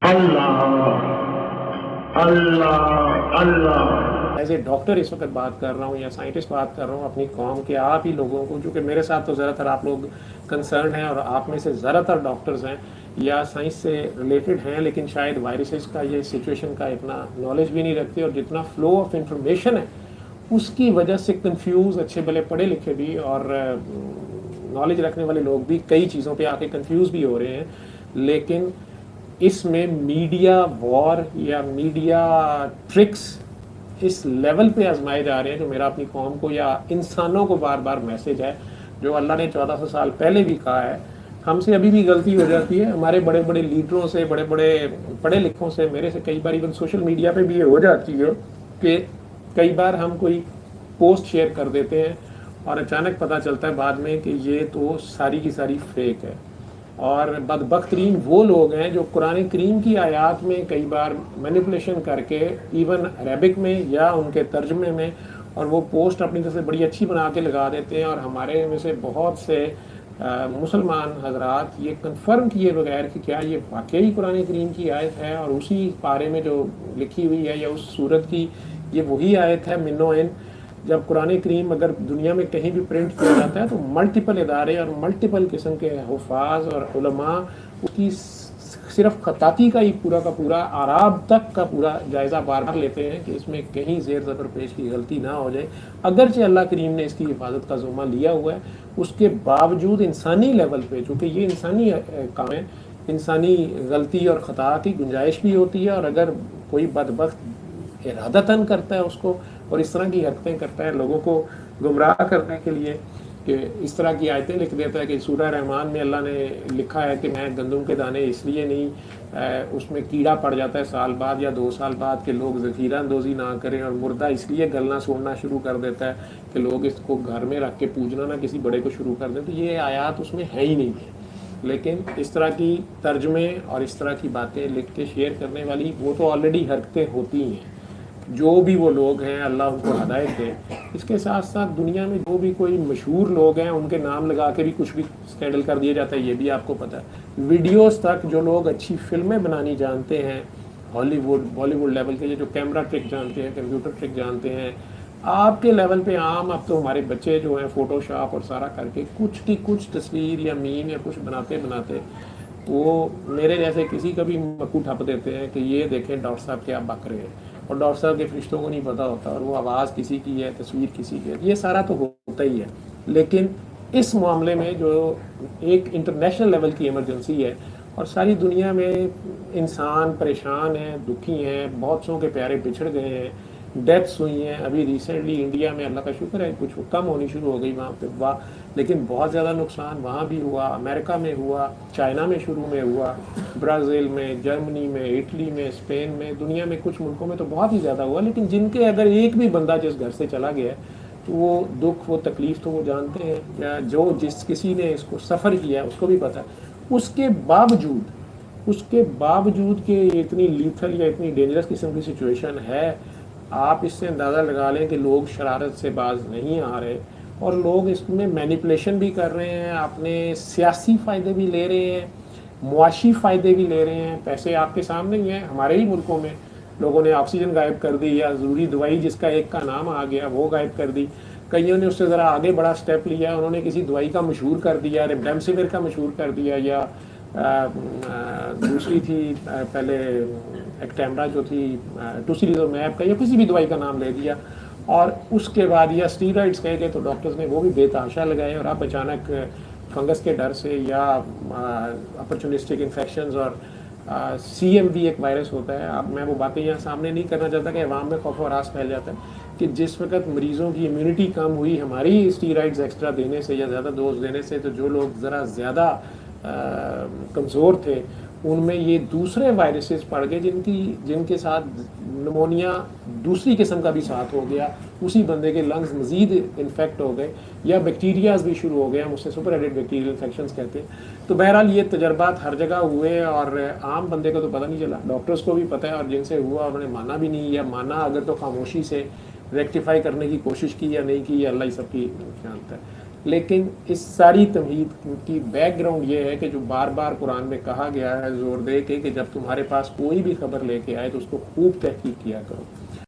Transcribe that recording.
Allah Allah Allah as a doctor اس وقت بات کر رہا ہوں یا سائنٹسٹ بات کر رہا ہوں اپنی قوم کے آپ ہی لوگوں کو، جو کہ میرے ساتھ تو زیادہ تر آپ لوگ کنسرن ہیں اور آپ میں سے زیادہ تر ڈاکٹرز ہیں یا سائنس سے ریلیٹڈ ہیں، لیکن شاید وائرسز کا یہ سچویشن کا اتنا نالج بھی نہیں رکھتے، اور جتنا فلو آف انفارمیشن ہے اس کی وجہ سے کنفیوز اچھے بھلے پڑھے لکھے بھی اور نالج رکھنے والے لوگ بھی کئی چیزوں پہ آ کے کنفیوز بھی ہو رہے ہیں. لیکن اس میں میڈیا وار یا میڈیا ٹرکس اس لیول پہ آزمائے جا رہے ہیں، جو میرا اپنی قوم کو یا انسانوں کو بار بار میسج ہے، جو اللہ نے 1400 سال پہلے بھی کہا ہے. ہم سے ابھی بھی غلطی ہو جاتی ہے، ہمارے بڑے بڑے لیڈروں سے، بڑے بڑے پڑھے لکھوں سے، میرے سے کئی بار ایون سوشل میڈیا پہ بھی یہ ہو جاتی ہے کہ کئی بار ہم کوئی پوسٹ شیئر کر دیتے ہیں اور اچانک پتہ چلتا ہے بعد میں کہ یہ تو ساری کی ساری فیک ہے. اور بدبخت ترین وہ لوگ ہیں جو قرآن کریم کی آیات میں کئی بار مینیپولیشن کر کے ایون عربک میں یا ان کے ترجمے میں، اور وہ پوسٹ اپنی طرف سے بڑی اچھی بنا کے لگا دیتے ہیں، اور ہمارے میں سے بہت سے مسلمان حضرات یہ کنفرم کیے بغیر کہ کیا یہ واقعی قرآن کریم کی آیت ہے اور اسی پارے میں جو لکھی ہوئی ہے یا اس صورت کی یہ وہی آیت ہے منو ان. جب قرآن کریم اگر دنیا میں کہیں بھی پرنٹ کیا جاتا ہے تو ملٹیپل ادارے اور ملٹیپل قسم کے حفاظ اور علماء اس کی صرف خطاطی کا ہی پورا کا پورا اعراب تک کا پورا جائزہ بار بار لیتے ہیں کہ اس میں کہیں زیر زبر پیش کی غلطی نہ ہو جائے. اگرچہ اللہ کریم نے اس کی حفاظت کا ذمہ لیا ہوا ہے، اس کے باوجود انسانی لیول پہ، چونکہ یہ انسانی کام ہے، انسانی غلطی اور خطا کی گنجائش بھی ہوتی ہے، اور اگر کوئی بدبخت ارادتاً کرتا ہے اس کو اور اس طرح کی حرکتیں کرتا ہے لوگوں کو گمراہ کرنے کے لیے، کہ اس طرح کی آیتیں لکھ دیتا ہے کہ سورہ رحمان میں اللہ نے لکھا ہے کہ میں گندم کے دانے اس لیے نہیں اس میں کیڑا پڑ جاتا ہے سال بعد یا 2 سال بعد کہ لوگ ذخیرہ اندوزی نہ کریں، اور مردہ اس لیے گلنا سوڑنا شروع کر دیتا ہے کہ لوگ اس کو گھر میں رکھ کے پوجنا نہ کسی بڑے کو شروع کر دیں. تو یہ آیات اس میں ہے ہی نہیں ہے، لیکن اس طرح کی ترجمے اور اس طرح کی باتیں لکھ کے شیئر کرنے والی وہ تو آلریڈی حرکتیں ہوتی ہیں. جو بھی وہ لوگ ہیں اللہ ان کو ہدایت دے. اس کے ساتھ ساتھ دنیا میں جو بھی کوئی مشہور لوگ ہیں ان کے نام لگا کے بھی کچھ بھی اسکینڈل کر دیا جاتا ہے، یہ بھی آپ کو پتہ ہے. ویڈیوز تک جو لوگ اچھی فلمیں بنانی جانتے ہیں، ہالی ووڈ بالی ووڈ لیول کے، جو کیمرہ ٹرک جانتے ہیں، کمپیوٹر ٹرک جانتے ہیں، آپ کے لیول پہ عام اب تو ہمارے بچے جو ہیں فوٹو شاپ اور سارا کر کے کچھ کی کچھ تصویر یا میم یا کچھ بناتے وہ میرے جیسے کسی کا بھی مکو ٹھپ دیتے ہیں کہ یہ دیکھیں ڈاکٹر صاحب کیا بک رہے ہیں، اور ڈاکٹر صاحب کے فرشتوں کو نہیں پتہ ہوتا، اور وہ آواز کسی کی ہے، تصویر کسی کی ہے. یہ سارا تو ہوتا ہی ہے، لیکن اس معاملے میں جو ایک انٹرنیشنل لیول کی ایمرجنسی ہے اور ساری دنیا میں انسان پریشان ہیں، دکھی ہیں، بہت سو کے پیارے بچھڑ گئے ہیں، ڈیتھس ہوئی ہیں. ابھی ریسنٹلی انڈیا میں اللہ کا شکر ہے کچھ کم ہونی شروع ہو گئی وہاں پہ، لیکن بہت زیادہ نقصان وہاں بھی ہوا، امریکہ میں ہوا، چائنا میں شروع میں ہوا، برازیل میں، جرمنی میں، اٹلی میں، اسپین میں، دنیا میں کچھ ملکوں میں تو بہت ہی زیادہ ہوا. لیکن جن کے اگر ایک بھی بندہ جس گھر سے چلا گیا ہے تو وہ دکھ، وہ تکلیف تو وہ جانتے ہیں، یا جو جس کسی نے اس کو سفر کیا ہے اس کو بھی پتہ ہے. اس کے باوجود کہ یہ اتنی لیتھل یا اتنی ڈینجرس قسم کی سچویشن ہے، آپ اس سے اندازہ لگا لیں کہ لوگ شرارت سے باز نہیں آ رہے، اور لوگ اس میں مینیپولیشن بھی کر رہے ہیں، اپنے سیاسی فائدے بھی لے رہے ہیں، معاشی فائدے بھی لے رہے ہیں. پیسے آپ کے سامنے ہی ہیں. ہمارے ہی ملکوں میں لوگوں نے آکسیجن غائب کر دی، یا ضروری دوائی جس کا ایک کا نام آ گیا وہ غائب کر دی. کئیوں نے اس سے ذرا آگے بڑا سٹیپ لیا، انہوں نے کسی دوائی کا مشہور کر دیا، ریمڈیسیویر کا مشہور کر دیا، یا دوسری تھی پہلے ایکٹیمرا جو تھی ٹوسیلیزومیب کا، یا کسی بھی دوائی کا نام لے دیا، اور اس کے بعد یا اسٹیرائڈس کہے گئے تو ڈاکٹرز نے وہ بھی بے تحاشا لگائے. اور اب اچانک فنگس کے ڈر سے یا اپرچونسٹک انفیکشنز اور CMV ایک وائرس ہوتا ہے. اب میں وہ باتیں یہاں سامنے نہیں کرنا چاہتا کہ عوام میں خوف و ہراس پھیل جاتا ہے کہ جس وقت مریضوں کی امیونٹی کم ہوئی ہماری اسٹیرائڈز ایکسٹرا دینے سے یا زیادہ ڈوز دینے سے، تو جو لوگ ذرا زیادہ کمزور تھے ان میں یہ دوسرے وائرسز پڑ گئے، جن کے ساتھ نمونیا دوسری قسم کا بھی ساتھ ہو گیا، اسی بندے کے لنگز مزید انفیکٹ ہو گئے، یا بیکٹیریاز بھی شروع ہو گئے، ہم اسے سپر ایڈڈ بیکٹیریل انفیکشنز کہتے ہیں. تو بہرحال یہ تجربات ہر جگہ ہوئے، اور عام بندے کو تو پتہ نہیں چلا، ڈاکٹرز کو بھی پتہ ہے، اور جن سے ہوا انہوں نے مانا بھی نہیں، یا مانا اگر تو خاموشی سے ریکٹیفائی کرنے کی کوشش کی یا نہیں کی، اللہ ہی سب کی جانتا ہے. لیکن اس ساری تمہید کی بیک گراؤنڈ یہ ہے کہ جو بار بار قرآن میں کہا گیا ہے زور دے کے کہ جب تمہارے پاس کوئی بھی خبر لے کے آئے تو اس کو خوب تحقیق کیا کرو.